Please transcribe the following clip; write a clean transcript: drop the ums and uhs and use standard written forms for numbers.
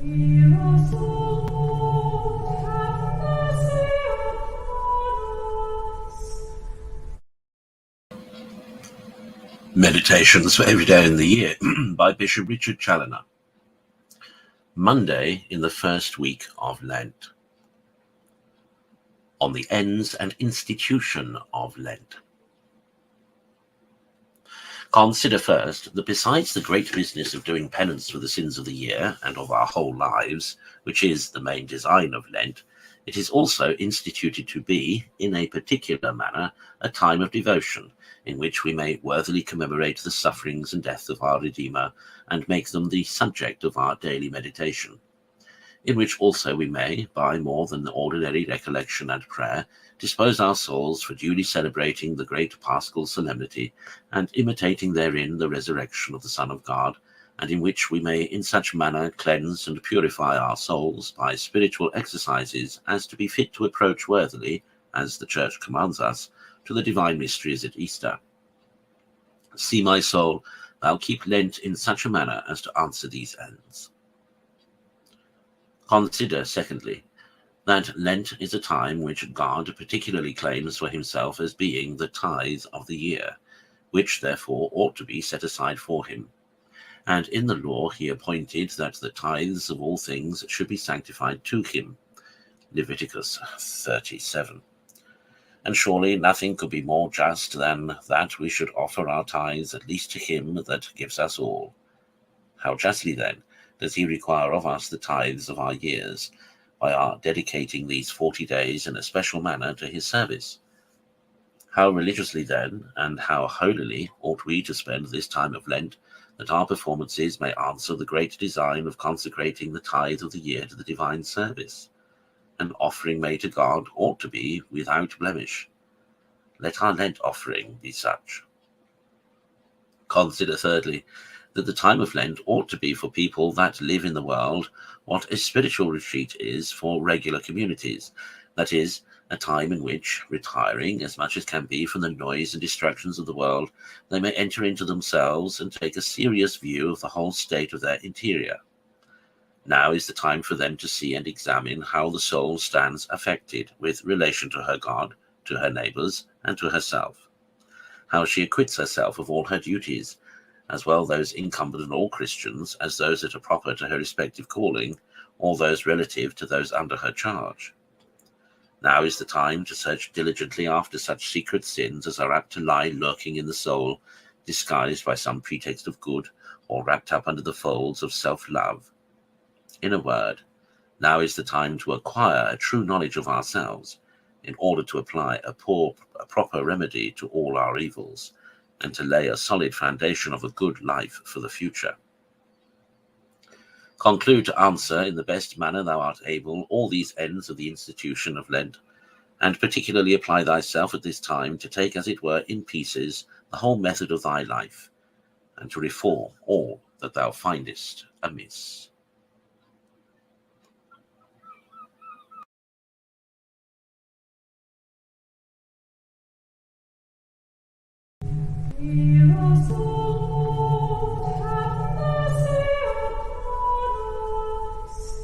Hear us, O Lord, have mercy upon us. Meditations for every day in the year by Bishop Richard Challoner. Monday in the first week of Lent. On the ends and institution of Lent. Consider first that besides the great business of doing penance for the sins of the year and of our whole lives, which is the main design of Lent, it is also instituted to be, in a particular manner, a time of devotion, in which we may worthily commemorate the sufferings and death of our Redeemer, and make them the subject of our daily meditation, in which also we may, by more than ordinary recollection and prayer, dispose our souls for duly celebrating the great Paschal solemnity, and imitating therein the resurrection of the Son of God, and in which we may in such manner cleanse and purify our souls by spiritual exercises as to be fit to approach worthily, as the Church commands us, to the divine mysteries at Easter. See, my soul, thou keep Lent in such a manner as to answer these ends. Consider, secondly, that Lent is a time which God particularly claims for himself as being the tithe of the year, which therefore ought to be set aside for him. And in the law he appointed that the tithes of all things should be sanctified to him. Leviticus 37. And surely nothing could be more just than that we should offer our tithes at least to him that gives us all. How justly then does he require of us the tithes of our years, by our dedicating these 40 days in a special manner to his service? How religiously then, and how holily ought we to spend this time of Lent, that our performances may answer the great design of consecrating the tithe of the year to the divine service? An offering made to God ought to be without blemish. Let our Lent offering be such. Consider thirdly, that the time of Lent ought to be for people that live in the world what a spiritual retreat is for regular communities, that is, a time in which, retiring as much as can be from the noise and distractions of the world, they may enter into themselves and take a serious view of the whole state of their interior. Now is the time for them to see and examine how the soul stands affected with relation to her God, to her neighbours, and to herself, how she acquits herself of all her duties, as well those incumbent on all Christians as those that are proper to her respective calling, or those relative to those under her charge. Now is the time to search diligently after such secret sins as are apt to lie lurking in the soul, disguised by some pretext of good, or wrapped up under the folds of self-love. In a word, now is the time to acquire a true knowledge of ourselves, in order to apply a proper remedy to all our evils, and to lay a solid foundation of a good life for the future. Conclude to answer in the best manner thou art able all these ends of the institution of Lent, and particularly apply thyself at this time to take as it were in pieces the whole method of thy life, and to reform all that thou findest amiss.